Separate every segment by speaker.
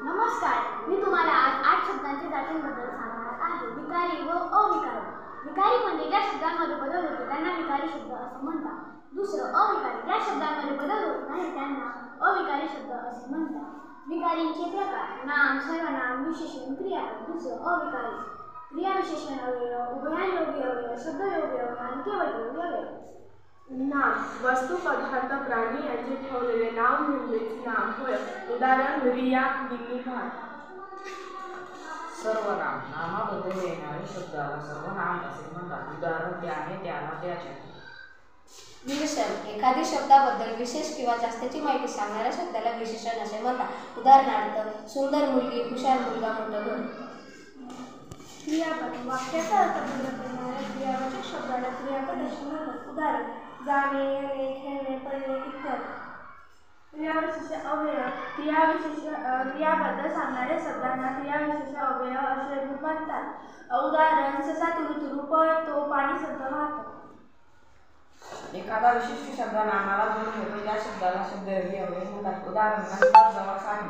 Speaker 1: नमस्कार, मी तुम्हाला आज 8 शब्दांच्या जातींबद्दल सांगणार आहे. विकारी व अविकारी. विकारी म्हणजे ज्या शब्दांमध्ये बदल होतो त्यांना विकारी शब्द असे म्हणतात. दुसरं अविकारी, ज्या शब्दांमध्ये बदल होत नाही त्यांना अविकारी शब्द असे म्हणतात. विकारींचे प्रकार: नाम, सर्वनाम, विशेषण, क्रियापद. दुसरं अविकारी: क्रियाविशेषण अव्यय, उभययोगी अव्यय, शब्दयोगी अव्यय आणि केवलप्रयोगी अव्यय.
Speaker 2: नाम: वस्तू, पदार्थ, प्राणी यांचे ठेवलेले नाव म्हणजेच नाम होय. उदाहरण: रिया, दिल्ली, भारत.
Speaker 3: सर्वनाम: नामाबद्दल येणारे शब्दाला सर्वनाम असे म्हणतात. उदाहरण: त्याने, त्याला, त्याच्या.
Speaker 4: विशेषण: एखादी शब्दाबद्दल विशेष किंवा जास्तीची माहिती सांगणाऱ्या शब्दाला विशेषण असे म्हणतात. उदाहरणार्थ: सुंदर मुलगी, हुशार मुलगा, मोठं घर.
Speaker 1: क्रियापद: वाक्याचा अर्थ बदल करणाऱ्या क्रियावाचक शब्दाला क्रियापद असे म्हणतात. उदाहरण: जाणे, येणे, खेळणे, पडणे इत्यादी. क्रियाविशेष अव्यय: क्रियाबद्दल सांगणाऱ्या शब्दांना क्रियाविशेष अव्यय असे म्हणतात. उदाहरण: ससा तुरुतुरु पळतो, पाणी संथ वाहतं.
Speaker 3: एखादा विशिष्ट शब्द नामाला जोडून येतो त्या शब्दाला शब्दयोगी अव्यय म्हणतात. उदाहरण: नंतर, जवळ, साधे.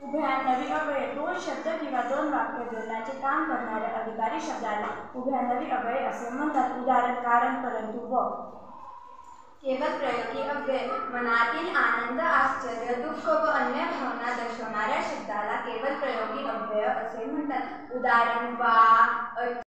Speaker 1: उभयनामी अव्यय: दोन शब्द किंवा दोन वाक्य जोडण्याचे काम करणाऱ्या अविकारी शब्दाला उभयनामी अव्यय असे म्हणतात. उदाहरण: कारण, परंतु, व. केवलप्रयोगी अव्यय: मनातील आनंद, आश्चर्य, दुःख व अन्य भावना दर्शवणाऱ्या शब्दाला केवलप्रयोगी अव्यय असे म्हणतात. उदाहरण: वा,